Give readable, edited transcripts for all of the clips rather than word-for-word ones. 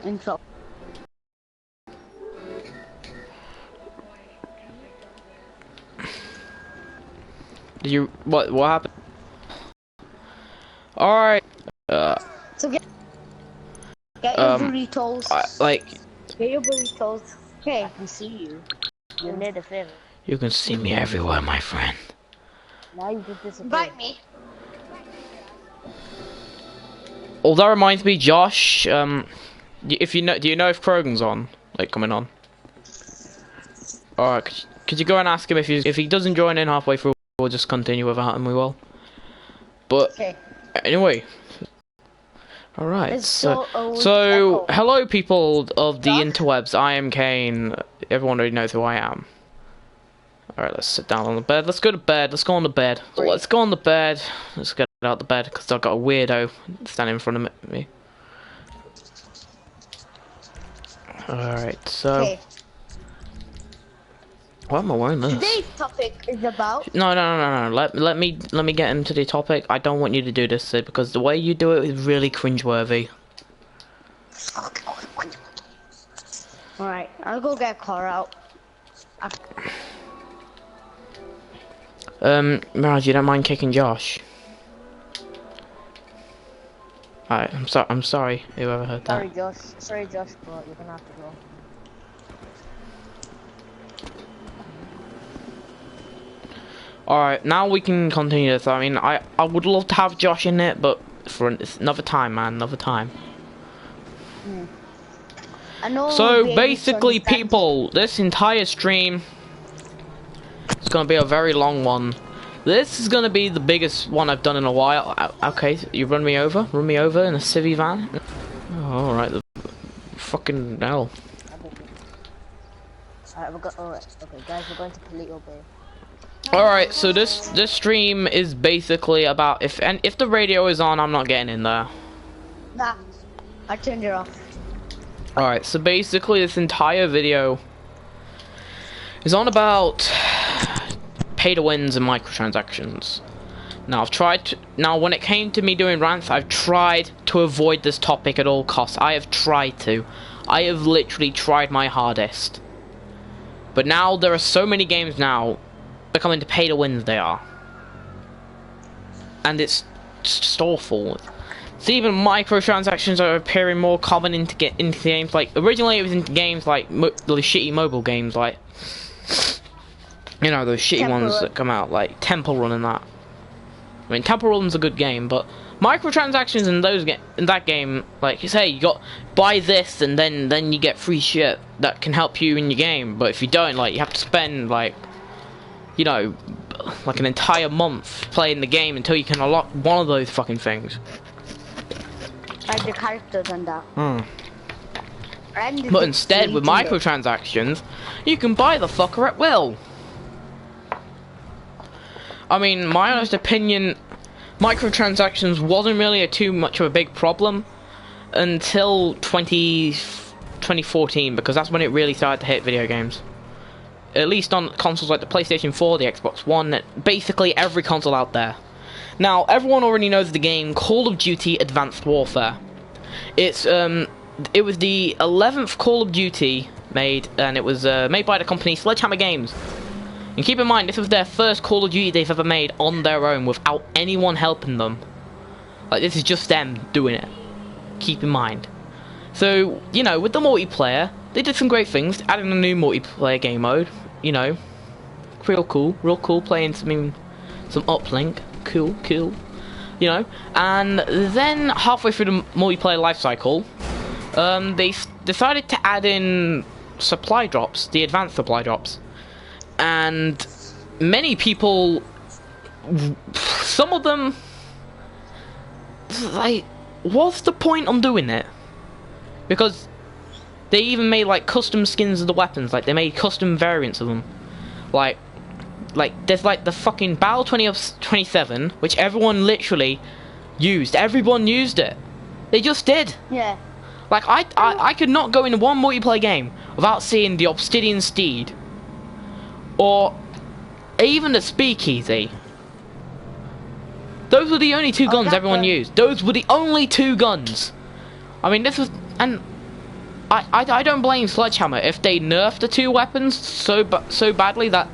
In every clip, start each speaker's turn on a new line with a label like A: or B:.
A: intro.
B: Did you what happened? Alright.
A: So get your burritos. Get your burritos. Okay.
C: I can see you. You're near the film.
B: You can see me everywhere, my friend.
C: Now you just disappeared.
A: Invite me.
B: Oh, that reminds me, Josh. If you know, do you know if Krogan's on? Like coming on? Alright, could you go and ask him if he doesn't join in halfway through, we'll just continue without him. We will. But
A: okay.
B: Anyway. Alright, so
A: echo.
B: hello people of the interwebs, I am Kane. Everyone already knows who I am. Alright, let's sit down on the bed. Let's go to bed. Let's go on the bed. Let's go on the bed. Let's get out the bed, because I've got a weirdo standing in front of me. Alright, so...
A: Okay.
B: Why am I wearing this?
A: Today's topic is about...
B: No. Let me get into the topic. I don't want you to do this, Sid, because the way you do it is really cringeworthy.
A: Alright, I'll go get a car out.
B: Miraz, you don't mind kicking Josh? Alright, I'm sorry, whoever heard that.
C: Sorry Josh, but you're gonna have to go.
B: Alright, now we can continue this. I mean, I would love to have Josh in it, but for another time, man, another time. So basically, people, this entire stream is gonna be a very long one. This is gonna be the biggest one I've done in a while. Okay, you run me over in a civvy van. Oh, alright, the fucking hell.
C: Alright, okay, guys, we're going to Palito Bay.
B: Alright, so this stream is basically about if the radio is on, I'm not getting in there.
A: Nah, I turned it off.
B: Alright, so basically this entire video is on about pay to wins and microtransactions. Now when it came to me doing rants, I've tried to avoid this topic at all costs. I have tried to. I have literally tried my hardest. But now there are so many games now becoming to pay to wins they are. And it's just awful. So even microtransactions are appearing more common into games. Like originally it was into games like the shitty mobile games, like you know, those shitty ones that come out like Temple Run and that. I mean, Temple Run's a good game, but microtransactions in that game, like you say, you got buy this and then you get free shit that can help you in your game. But if you don't, like, you have to spend like, you know, like an entire month playing the game until you can unlock one of those fucking things.
A: Like the characters and that.
B: But instead, with microtransactions, you can buy the fucker at will. I mean, my honest opinion, microtransactions wasn't really too much of a big problem until 2014, because that's when it really started to hit video games. At least on consoles like the PlayStation 4, the Xbox One, basically every console out there. Now, everyone already knows the game Call of Duty Advanced Warfare. It was the 11th Call of Duty made, and it was made by the company Sledgehammer Games. And keep in mind, this was their first Call of Duty they've ever made on their own without anyone helping them. Like, this is just them doing it. Keep in mind. So, you know, with the multiplayer, they did some great things, adding a new multiplayer game mode, you know. Real cool playing some uplink. Cool, you know. And then halfway through the multiplayer life cycle, they decided to add in supply drops, the advanced supply drops. And many people, some of them, like, what's the point on doing it? Because they even made like custom skins of the weapons, like they made custom variants of them. Like there's like the fucking Battle 2027, which everyone literally used. Everyone used it. They just did.
A: Yeah.
B: Like I could not go into one multiplayer game without seeing the Obsidian Steed. Or even the Speakeasy. Those were the only two guns everyone used. Those were the only two guns. I mean, this was, and I don't blame Sledgehammer if they nerfed the two weapons so badly that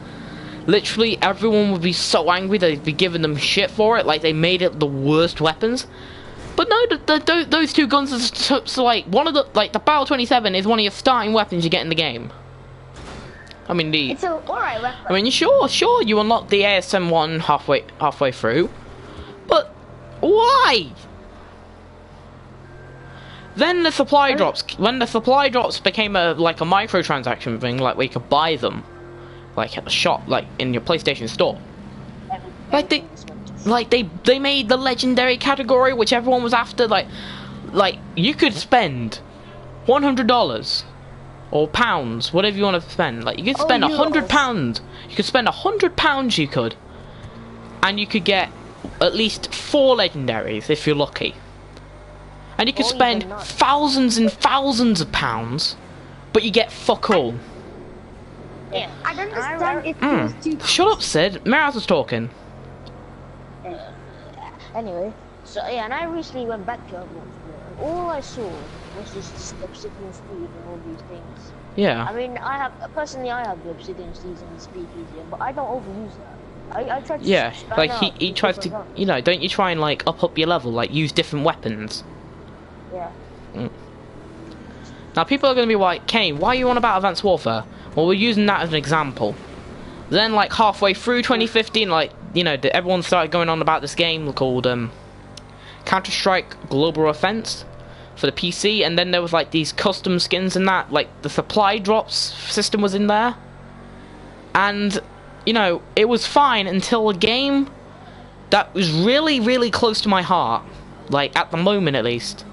B: literally everyone would be so angry they'd be giving them shit for it, like they made it the worst weapons. But no, those two guns are so like one of the the Battle 27 is one of your starting weapons you get in the game. I mean
C: It's a alright weapon.
B: I mean sure you unlock the ASM one halfway through, but why? Then the supply drops. When the supply drops became a microtransaction thing, like where you could buy them, like at the shop, like in your PlayStation store. They made the legendary category, which everyone was after. Like you could spend $100 or pounds, whatever you want to spend. Like you could spend £100. You could spend £100. You could, and you could get at least 4 legendaries if you're lucky. And you could spend thousands and thousands of pounds, but you get fuck all.
C: Yeah.
A: I don't understand if it was too.
B: Shut up, Sid. Miraz was talking.
C: Anyway, so yeah, and I recently went back to Overwatch, and all I saw was just obsidian speed and all these things.
B: Yeah.
C: I mean, I have the obsidian speed and the speed easier, but I don't overuse that. I try to.
B: Yeah, like he tries to, don't you try and up your level, like use different weapons.
C: Yeah.
B: Now people are going to be like, Kane, why are you on about Advanced Warfare? Well, we're using that as an example. Then halfway through 2015, everyone started going on about this game called Counter-Strike Global Offense for the PC, and then there was these custom skins and that, the supply drops system was in there. And, it was fine until a game that was really, really close to my heart. At the moment at least.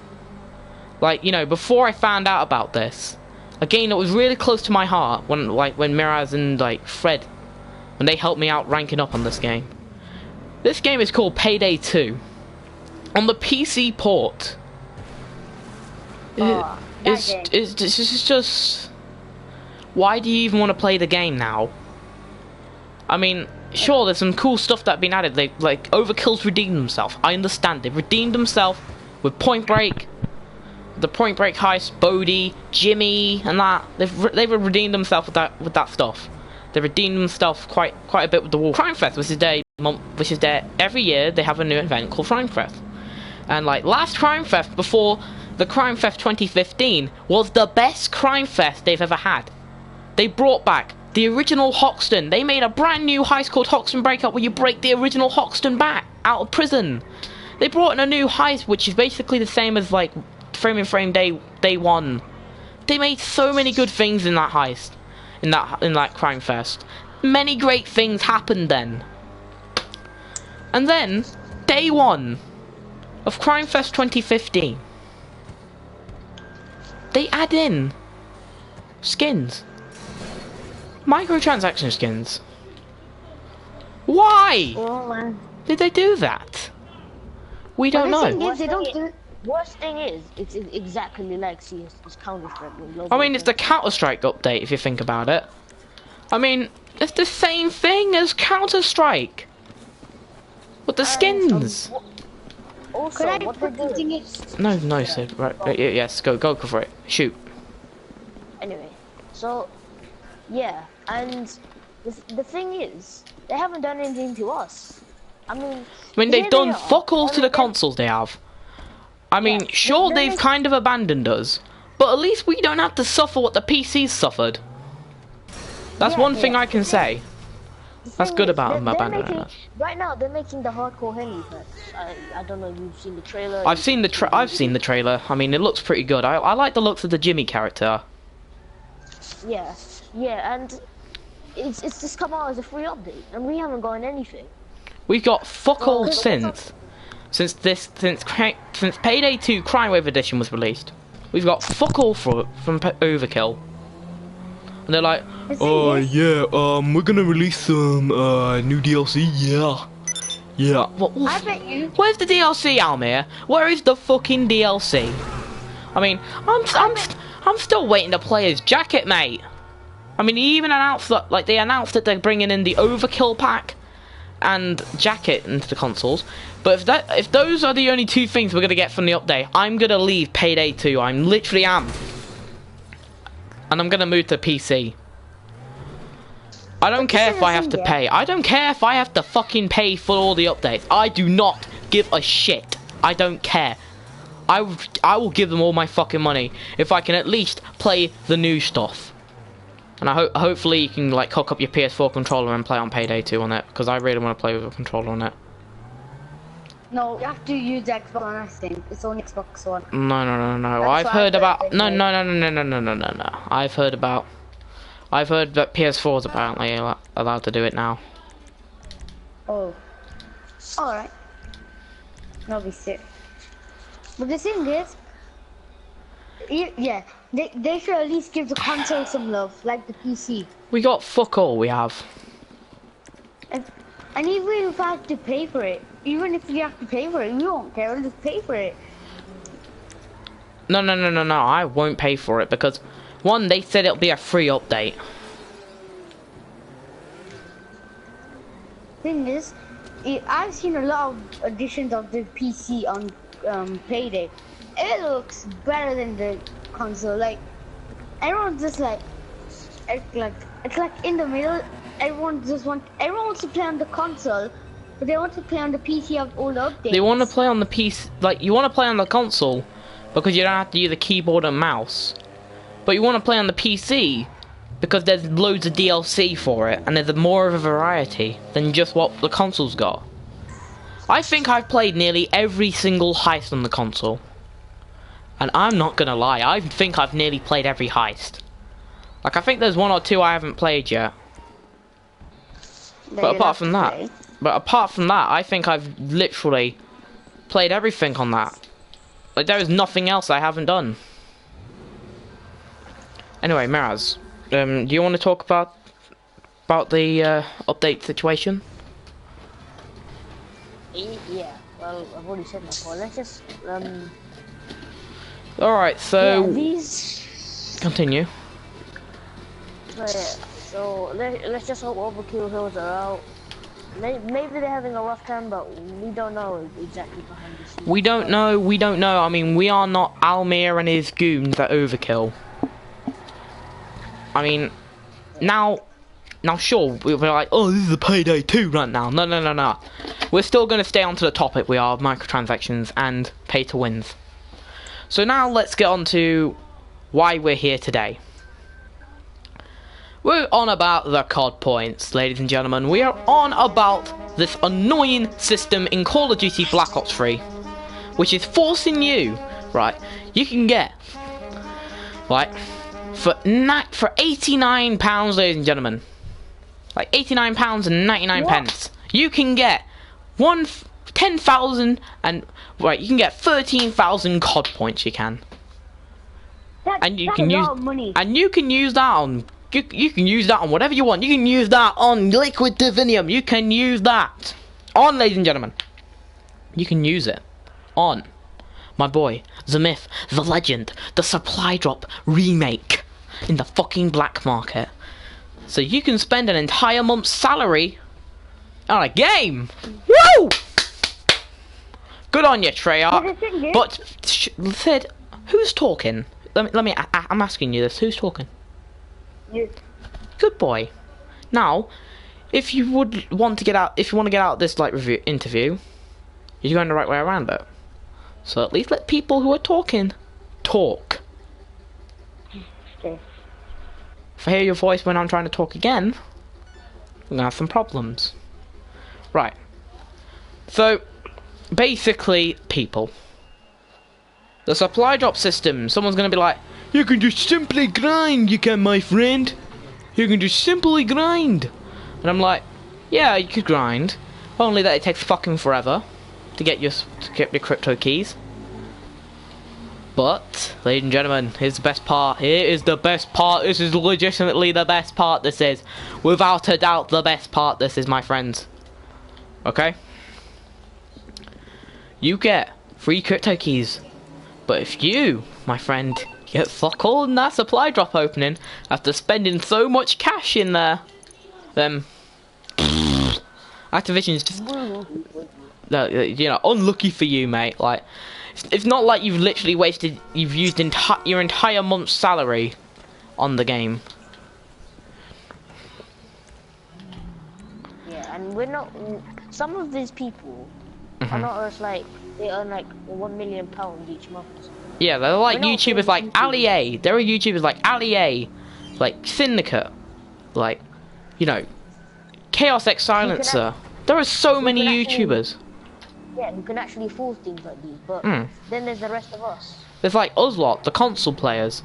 B: Before I found out about this, a game that was really close to my heart when Miraz and Fred, when they helped me out ranking up on this game. This game is called Payday 2. On the PC port. It's just... Why do you even want to play the game now? I mean, sure, there's some cool stuff that's been added. Overkill's redeemed themselves. I understand. They've redeemed themselves with Point Break. The Point Break heist, Bodhi, Jimmy, and that. They've redeemed themselves with that stuff. They redeemed themselves quite a bit with the War Crime Fest, which is their every year they have a new event called Crime Fest. And last Crime Fest before the Crime Fest 2015 was the best Crime Fest they've ever had. They brought back the original Hoxton. They made a brand new heist called Hoxton Breakout where you break the original Hoxton back out of prison. They brought in a new heist which is basically the same as frame in frame day one. They made so many good things in that heist, in that Crime Fest. Many great things happened then. And then day one of Crime Fest 2015, they add in skins, microtransaction skins. Why did they do that? We don't know.
C: Worst thing is, it's exactly like CS, it's Counter-Strike.
B: I mean, it's the Counter-Strike update, if you think about it. I mean, it's the same thing as Counter-Strike. With the skins.
C: Also, what they're doing...
B: No, Sid. Right, yes, go for it. Shoot.
C: Anyway, so, yeah, and the thing is, they haven't done anything to us. I mean,
B: they've done fuck all to the consoles, they have. I mean, sure, they've kind of abandoned us, but at least we don't have to suffer what the PCs suffered. That's one thing I can say. That's good about them abandoning us.
C: Right now, they're making the hardcore Henry packs. I don't know if you've seen the trailer.
B: I've seen the trailer. I mean, it looks pretty good. I like the looks of the Jimmy character.
C: Yeah, and it's just come out as a free update, and we haven't gotten anything.
B: We've got fuck all since Payday 2 Crime Wave Edition was released. We've got fuck all from Overkill. And they're like, oh yeah, we're gonna release some new DLC, yeah.
A: I bet you.
B: Where's the DLC, Almir? Where is the fucking DLC? I mean, I'm still waiting to play as Jacket, mate. I mean, he even announced that, they announced that they're bringing in the Overkill pack and Jacket into the consoles. But if those are the only two things we're gonna get from the update, I'm gonna leave Payday 2. I literally am. and I'm gonna move to PC. I don't care if I have to pay. I don't care if I have to fucking pay for all the updates. I do not give a shit. I don't care. I will give them all my fucking money if I can at least play the new stuff. And hopefully you can like hook up your PS4 controller and play on Payday 2 on it, because I really want to play with a controller on it.
A: No, you have to use Xbox One, I think. It's only Xbox One.
B: No. I've heard about no. I've heard that PS4 is apparently allowed to do it now.
A: Oh. Alright. That'll be sick. But the thing is, yeah, they should at least give the console some love, like the PC.
B: We got fuck all, we have.
A: And even if I have to pay for it, even if you have to pay for it, we won't care, we'll just pay for it.
B: No, I won't pay for it because, one, they said it'll be a free update.
A: Thing is, I've seen a lot of editions of the PC on Payday. It looks better than the console. Like, everyone's just like, it's like in the middle. Everyone wants to play on the console, but they want to play on the PC of all the updates.
B: They want to play on the PC, like, you want to play on the console because you don't have to use a keyboard and mouse. But you want to play on the PC because there's loads of DLC for it, and there's more of a variety than just what the console's got. I think I've played nearly every single heist on the console. And I'm not gonna lie, I think I've nearly played every heist. Like, I think there's one or two I haven't played yet. But apart from that, I think I've literally played everything on that. Like, there is nothing else I haven't done. Anyway, Miraz, do you want to talk about the update situation?
C: Yeah, well, I've already said my point. Let's just,
B: Alright, so...
C: Yeah, these...
B: Continue.
C: So, let's just hope Overkill Hills are out. Maybe they're having a rough time, but we don't know exactly behind the scenes.
B: We don't know. I mean, we are not Almir and his goons at Overkill. I mean, now sure, we're like, oh, this is a Payday 2 right now. No. We're still going to stay on to the topic we are of microtransactions and pay-to-wins. So now let's get on to why we're here today. We're on about the COD points, ladies and gentlemen. We are on about this annoying system in Call of Duty Black Ops 3, which is forcing you, right, you can get, right, for £89, ladies and gentlemen, like £89 and 99 pence, you can get 10,000 and, right, you can get 13,000 COD points, you can. And you can use, and you can use that on, you can use that on whatever you want. You can use that on Liquid Divinium. You can use that on, ladies and gentlemen. You can use it on my boy, the myth, the legend, the supply drop remake in the fucking black market. So you can spend an entire month's salary on a game. Woo! Good on you, Treyarch. But Sid, who's talking? I'm asking you this. Who's talking?
A: You.
B: Good boy. Now, if you would want to get out, if you want to get out of this like interview, you're going the right way around it. So at least let people who are talking talk.
A: Okay.
B: If I hear your voice when I'm trying to talk again, we're gonna have some problems. Right. So, basically, people. The supply drop system, someone's gonna be like, you can just simply grind, you can, my friend. You can just simply grind. And I'm like, yeah, you could grind. Only that it takes fucking forever to get your crypto keys. But, ladies and gentlemen, here's the best part. Here is the best part. This is legitimately the best part, this is. Without a doubt, the best part, this is, my friends. Okay? You get free crypto keys. But if you, my friend, get fuck all in that supply drop opening after spending so much cash in there, then Activision's just, you know, unlucky for you, mate. Like, it's not like you've literally wasted, you've used your entire month's salary on the game.
C: Yeah, and we're not. Some of these people
B: Mm-hmm.
C: are not as like they earn like £1 million each month.
B: Yeah, they're like
C: We're not
B: YouTubers like
C: famous
B: Ali A. There are YouTubers like Ali A, like Syndicate, like, you know, Chaos X Silencer. There are so many YouTubers.
C: Yeah, who can actually afford things like these, but then there's the rest of us.
B: There's like us lot, the console players.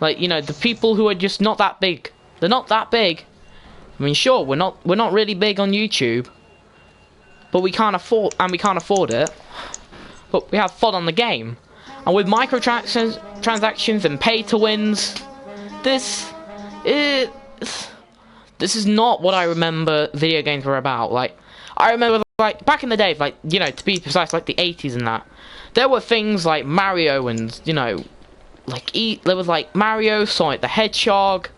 B: Like, you know, the people who are just not that big. They're not that big. I mean, sure, we're not really big on YouTube, but we can't afford it. But we have fun on the game, and with microtransactions and pay to wins, this is not what I remember video games were about. Like, I remember, like, back in the day, like, you know, to be precise, like the 80s and that, there were things like Mario and, you know, like there was like Mario, Sonic the Hedgehog.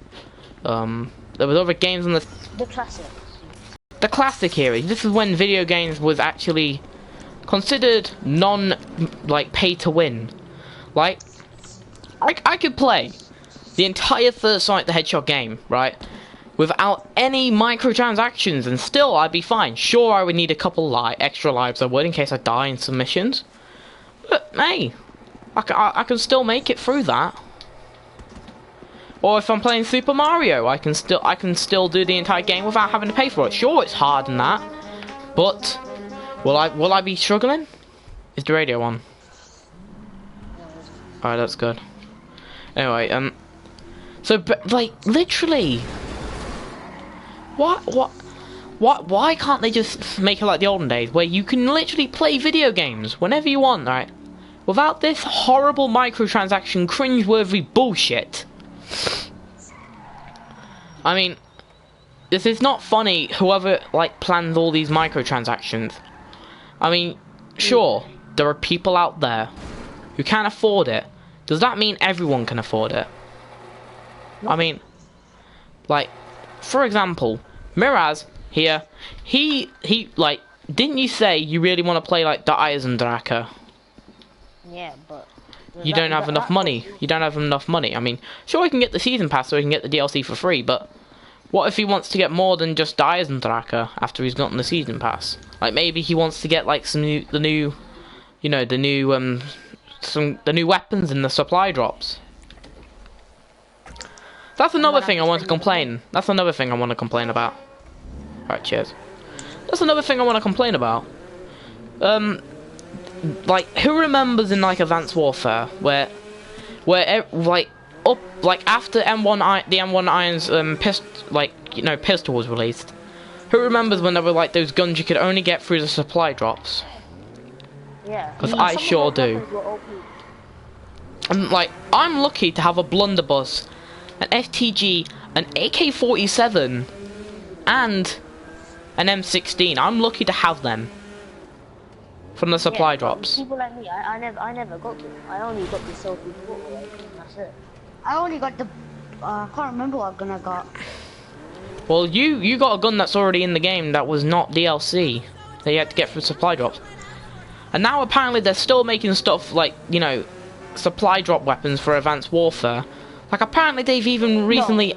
B: There was other games on the
C: classics.
B: The classic era. This is when video games was actually considered like pay to win. Like, I could play the entire third Sonic the Hedgehog game, right, without any microtransactions, and still I'd be fine. Sure, I would need a couple extra lives, I would, in case I die in some missions. But hey, I can still make it through that. Or if I'm playing Super Mario, I can still do the entire game without having to pay for it. Sure, it's hard and that, but will I be struggling? Is the radio on? Alright, that's good. Anyway, so like literally, why can't they just make it like the olden days, where you can literally play video games whenever you want, right? Without this horrible microtransaction, cringeworthy bullshit. I mean, this is not funny, whoever, like, plans all these microtransactions. I mean, sure, there are people out there who can't afford it. Does that mean everyone can afford it? I mean, like, for example, Miraz here, he, like, didn't you say you really want to play, like, the Eisendrache?
C: Yeah, but
B: you don't have enough money. You don't have enough money. I mean, sure, he can get the season pass so he can get the DLC for free, but what if he wants to get more than just Eisendrache after he's gotten the season pass? Like, maybe he wants to get like the new weapons and the supply drops. That's another thing I want to complain. That's another thing I want to complain about. Alright, cheers. That's another thing I want to complain about. Like, who remembers in like Advanced Warfare where after the M1 Iron's pistol was released? Who remembers when there were like those guns you could only get through the supply drops?
C: Yeah.
B: Because I sure do. And like, I'm lucky to have a blunderbuss, an STG, an AK-47, and an M16. I'm lucky to have them from the supply drops.
C: People like me, I never got them. I only got the selfie photo, and that's it.
A: I only got the. I can't remember what gun I got.
B: Well, you got a gun that's already in the game that was not DLC that you had to get from supply drops. And now apparently they're still making stuff like, you know, supply drop weapons for Advanced Warfare. Like, apparently they've even recently,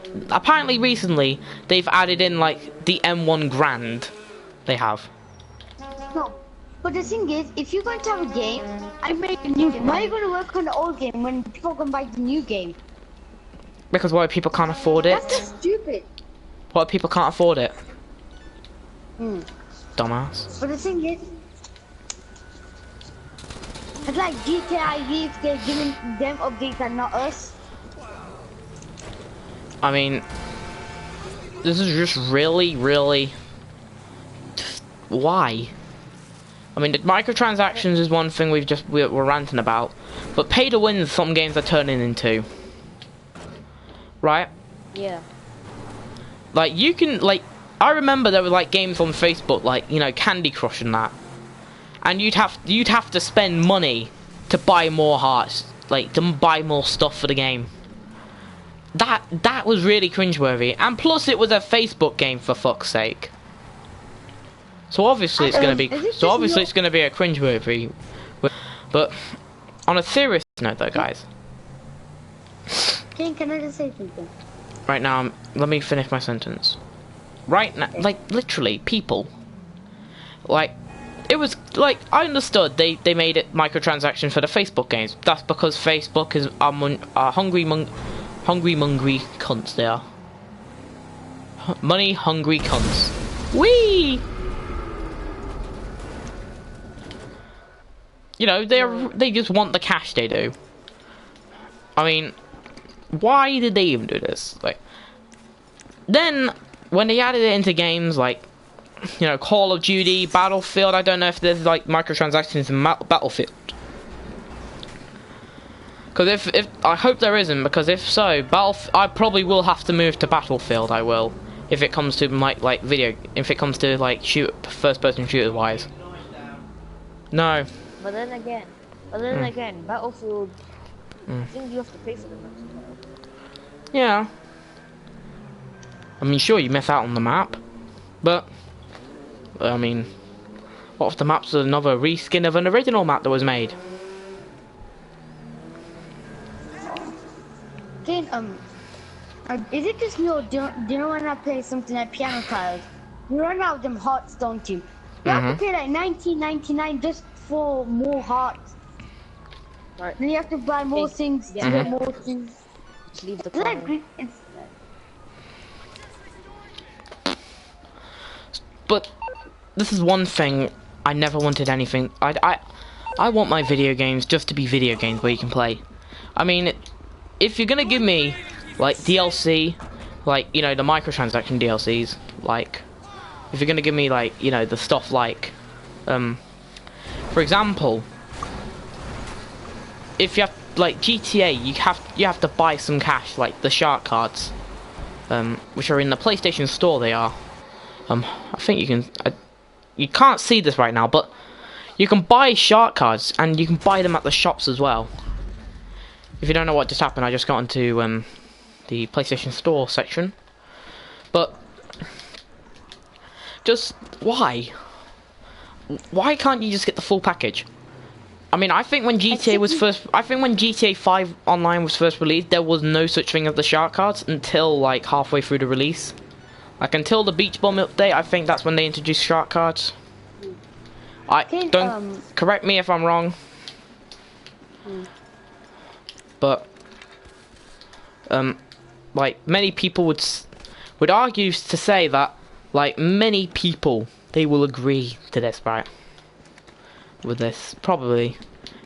B: recently they've added in like the M1 Grand. They have.
A: No. But the thing is, if you're going to have a game, I make a new game. Why are you going to work on the old game when people can buy the new game?
B: Because why people can't afford it?
A: That's just stupid.
B: Why people can't afford it? Dumbass.
A: But the thing is, it's like GTA, they're giving them updates and not us.
B: I mean, this is just really, why? I mean, the microtransactions is one thing we're ranting about, but pay to win is some games are turning into. Right?
C: Yeah.
B: Like, you can, like, I remember there were like games on Facebook, like, you know, Candy Crush and that, and you'd have to spend money to buy more hearts, like, to buy more stuff for the game. That was really cringeworthy, and plus it was a Facebook game, for fuck's sake. So obviously it's gonna be a cringeworthy. But on a serious note, though, guys,
A: King, can I just say something?
B: Right now, let me finish my sentence. Right now, like, literally, people. Like, it was, like, I understood they made it microtransactions for the Facebook games. That's because Facebook is hungry cunts, they are. Money hungry cunts. Whee! You know, they just want the cash, they do. I mean, why did they even do this? Like, then, when they added it into games like, you know, Call of Duty, Battlefield, I don't know if there's, like, microtransactions in Battlefield. Because if I hope there isn't, because if so, I probably will have to move to Battlefield, I will. If it comes to, like if it comes to, like, first-person shooter wise. No.
C: But then again, Battlefield, I think you have to pay for them.
B: Yeah. I mean, sure, you miss out on the map, but, I mean, what if the map's another reskin of an original map that was made?
A: King, is it just me or do you know when I play something like piano tiles? You run out of them hearts, don't you? You have to pay like $19.99 just for more hearts.
C: Right.
A: Then you have to buy more things, to get more things.
C: Just leave the
A: It's like,
C: corner.
B: But this is one thing I never wanted anything. I want my video games just to be video games where you can play. I mean, if you're gonna give me like DLC, like, you know, the microtransaction DLCs, like, if you're gonna give me, like, you know, the stuff like, for example, if you have, like, GTA, you have to buy some cash, like the shark cards, which are in the PlayStation Store. They are. I think you can. You can't see this right now, but you can buy shark cards, and you can buy them at the shops as well. If you don't know what just happened, I just got into the PlayStation Store section. But just why? Why can't you just get the full package? I mean, I think when GTA 5 Online was first released, there was no such thing as the shark cards until like halfway through the release. Like, until the Beach Bomb update, I think that's when they introduced shark cards. Don't correct me if I'm wrong. But like, many people would argue to say that, like, many people, they will agree to this, right? With this, probably.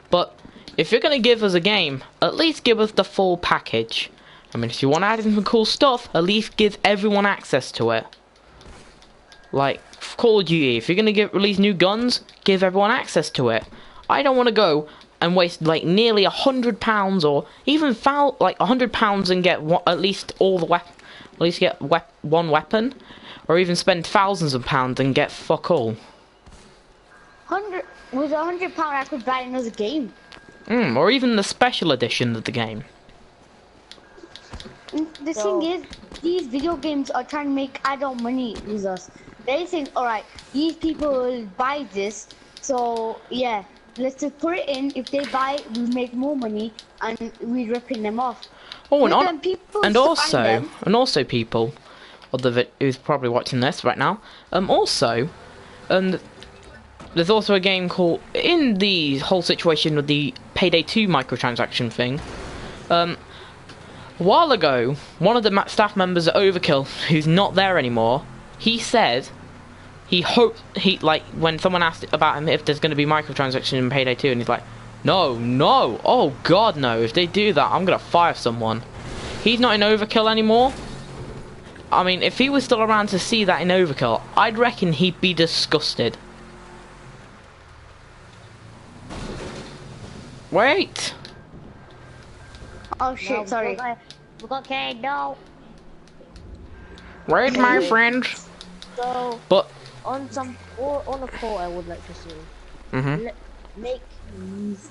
B: But if you're gonna give us a game, at least give us the full package. I mean, if you want to add in some cool stuff, at least give everyone access to it. Like Call of Duty, if you're gonna release new guns, give everyone access to it. I don't want to go and waste like nearly £100 or even like £100 and get at least all the one weapon, or even spend thousands of pounds and get fuck all.
A: With £100, I could buy another game.
B: Or even the special edition of the game.
A: The thing is, these video games are trying to make adult money with us. They think, alright, these people will buy this, so yeah, let's just put it in. If they buy it, we make more money, and we're ripping them off.
B: Oh, and also people, who's probably watching this right now. There's also a game called, in the whole situation with the Payday 2 microtransaction thing. A while ago, one of the staff members at Overkill, who's not there anymore, he said he hoped, when someone asked about him if there's going to be microtransactions in Payday 2, and he's like, no, oh god no, if they do that, I'm going to fire someone. He's not in Overkill anymore. I mean, if he was still around to see that in Overkill, I'd reckon he'd be disgusted. Wait!
A: Oh shit,
C: No,
A: sorry.
C: We got carried, no.
B: Wait, my friends.
C: So,
B: But
C: on a call, I would like to say, make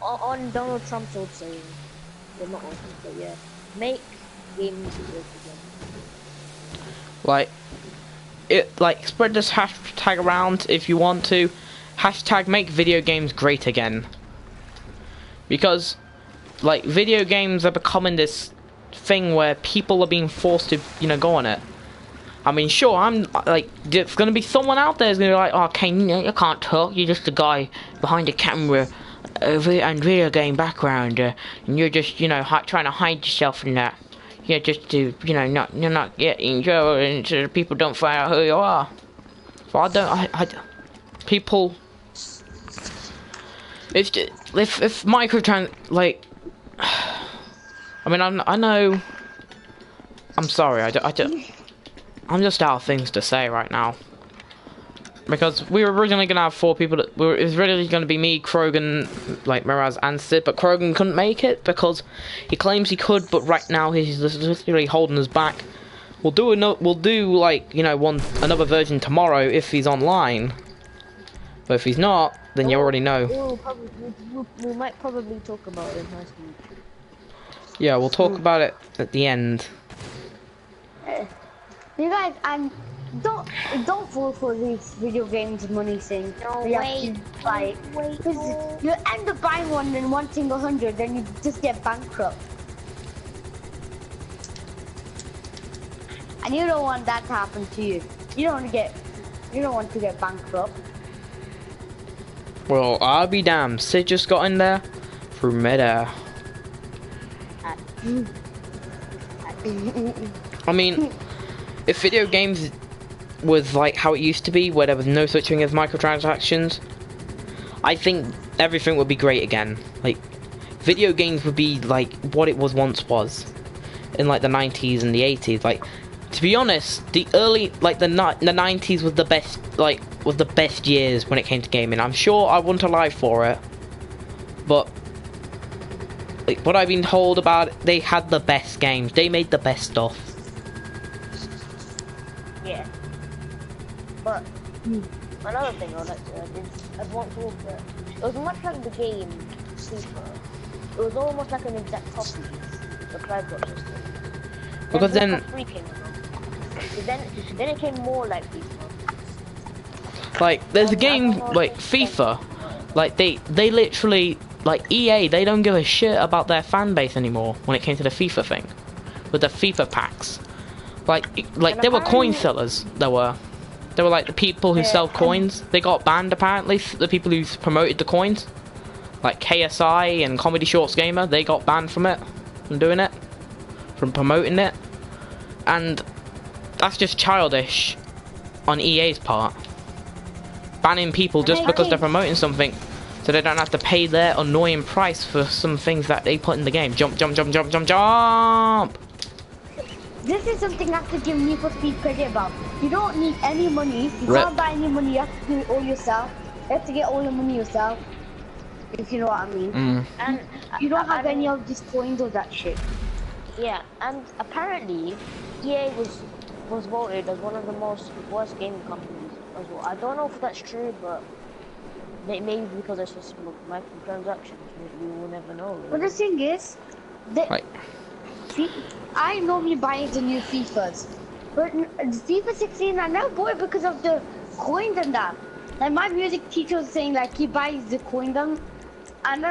C: on Donald Trump's old saying, well, not on, but yeah, make games work again.
B: Spread this hashtag around if you want to. Hashtag make video games great again. Because, like, video games are becoming this thing where people are being forced to, you know, go on it. I mean, sure, I'm like, there's gonna be someone out there who's gonna be like, oh, Kane, you can't talk. You're just a guy behind a camera, and video game background, and you're just, you know, trying to hide yourself from that. You're just to, you know, you're not getting Joe, and so people don't find out who you are. So people. It's just, if like, I mean, I know. I'm sorry, I'm just out of things to say right now. Because we were originally gonna have 4 people. It was really gonna be me, Krogan, like Miraz, and Sid, but Krogan couldn't make it because he claims he could, but right now he's literally holding us back. We'll do like, you know, another version tomorrow if he's online. But if he's not, then you already know.
C: We might probably talk about it next week.
B: Yeah, we'll talk about it at the end.
A: You guys, don't fall for these video games money thing.
C: No,
A: wait. Because you end up buying one and wanting 100, then you just get bankrupt. And you don't want that to happen to you. You don't want to get bankrupt.
B: Well, I'll be damned. Sid just got in there through midair. I mean, if video games was like how it used to be, where there was no such thing as microtransactions, I think everything would be great again. Like, video games would be like what it once was in like the 90s and the 80s. Like, to be honest, the 90s was the best years when it came to gaming. I'm sure I wasn't alive for it, but like, what I've been told about it, they had the best games. They made the best stuff.
C: Yeah. But another thing I'd like to add is I'd want to offer. It was much like the game FIFA. It was almost like an exact copy of the Cloud system.
B: Because then
C: Then it came more like FIFA.
B: Like, there's a game like FIFA. Like they literally, like EA, they don't give a shit about their fan base anymore when it came to the FIFA thing, with the FIFA packs. Like there were coin sellers. There were like the people who sell coins. They got banned apparently. The people who promoted the coins, like KSI and Comedy Shorts Gamer, they got banned from it, from doing it, from promoting it, and that's just childish on EA's part. Banning people just because they're promoting something, so they don't have to pay their annoying price for some things that they put in the game. Jump, jump, jump, jump, jump, jump!
A: This is something I have to give Need for Speed credit about. You don't need any money. You can't buy any money. You have to do it all yourself. You have to get all the money yourself. If you know what I mean. And you don't have any of these coins or that shit.
C: Yeah, and apparently EA was voted as one of the worst gaming companies as well. I don't know if that's true, but maybe because it's just microtransactions, we will never know. Really.
A: But the thing is, I normally buy the new FIFAs, but FIFA 16 I never bought it because of the coins and that. Like, my music teacher was saying like he buys the coins and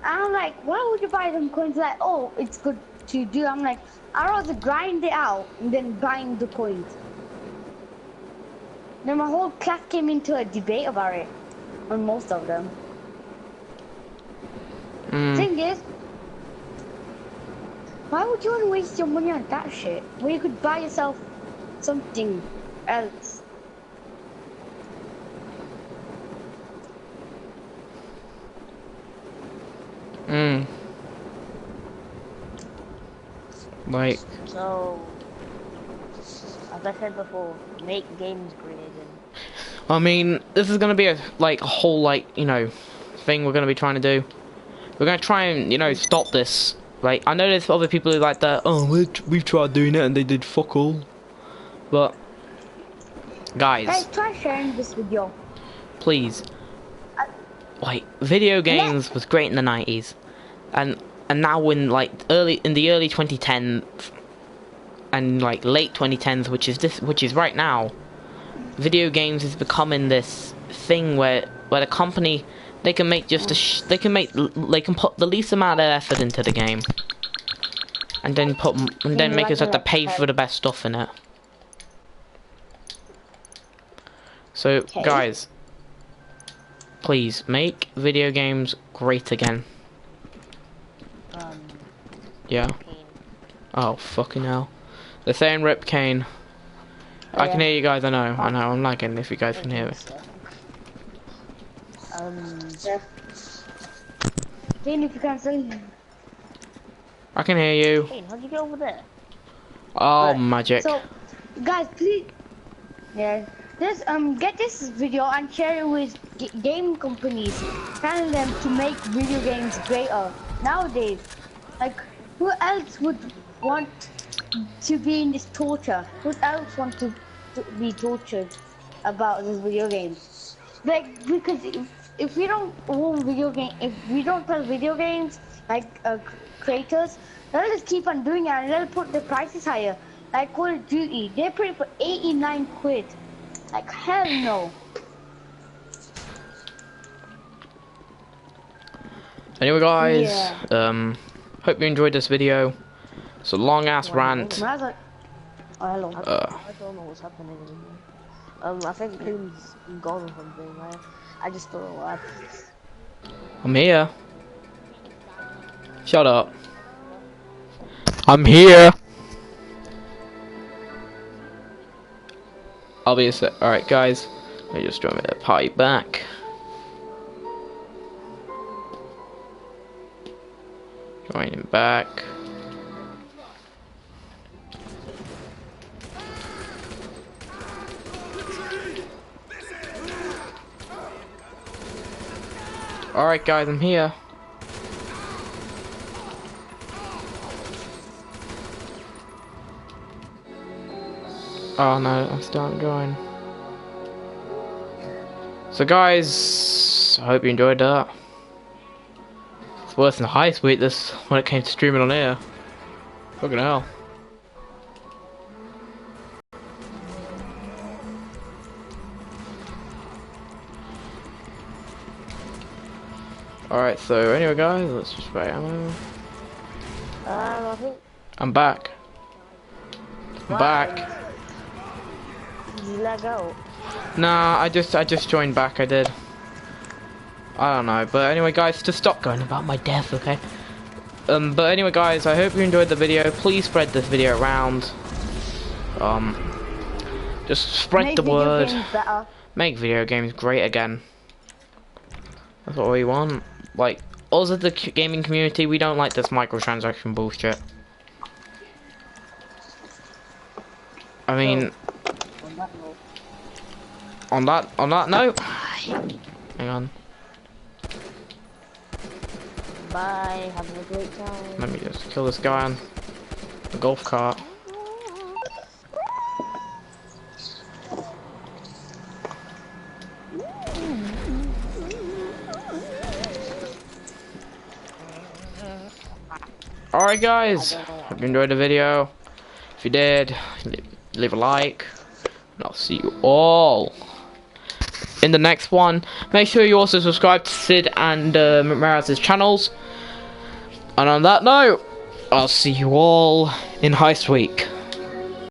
A: I'm like, why would you buy them coins? Like, oh, it's good to do. I'm like, I'd rather grind it out and then buying the coins. Then my whole class came into a debate about it, on most of them. Thing is, why would you want to waste your money on that shit when you could buy yourself something else?
B: Like,
C: so, as I said before, make games great again.
B: I mean, this is gonna be a whole, like, you know, thing we're gonna be trying to do. We're gonna try and, you know, stop this. Like, I know there's other people who like that, oh, we've tried doing it and they did fuck all. But, guys,
A: try sharing this video.
B: Please. Like, video games was great in the 90s. And now in, like, the early 2010s and, like, late 2010s, which is right now, video games is becoming this thing where the company, they can make just they can put the least amount of effort into the game, and then make us have to pay for
C: Okay.
B: the best stuff in it. So,
A: Okay.
B: guys, please make video games great again. Yeah.
C: Kane.
B: Oh, fucking hell. They're saying Rip Kane. I can
C: Yeah.
B: hear you guys, I know, I'm lagging if you guys can hear me.
A: Yeah. Kane, if you can say.
B: I can hear you.
C: Kane, how'd you get over there?
B: Oh,
A: Right.
B: magic.
A: So, guys, please, yeah, just get this video and share it with game companies, telling them to make video games greater. Nowadays, like, who else would want to be in this torture? Who else want to be tortured about this video game? Like, because if we don't own video game, if we don't play video games, like creators, they'll just keep on doing it and they'll put the prices higher. Like Call of Duty, they put it for 89 quid. Like, hell no.
B: Anyway, guys,
A: Yeah.
B: hope you enjoyed this video. It's a long ass rant.
A: Miraz, like, oh, hello.
C: I don't know what's happening anymore. I think Kane's gone or something. I just don't know what happened.
B: I'm here. Shut up. I'm here. I'll be a sec. Alright, guys. Let me just join the party back. Joining back. Alright, guys, I'm here. Oh no, I'm still not going. So guys, I hope you enjoyed that. It's worse than High Sweet this when it came to streaming on air. Fucking hell. Alright, so anyway guys, let's just buy ammo.
C: I think.
B: I'm back. I'm back.
C: Did you lag out?
B: Nah, I just joined back, I did. I don't know, but anyway guys, just stop going about my death, okay? But anyway guys, I hope you enjoyed the video. Please spread this video around. Just spread
A: Make
B: the
A: video
B: word.
A: games better.
B: Make video games great again. That's what we want. Like, us as the gaming community, we don't like this microtransaction bullshit. I mean, on that note, hang on.
C: Bye, having a great time.
B: Let me just kill this guy on the golf cart. Alright guys, hope you enjoyed the video. If you did, leave a like. And I'll see you all in the next one. Make sure you also subscribe to Sid and Miraz's channels. And on that note, I'll see you all in Heist Week.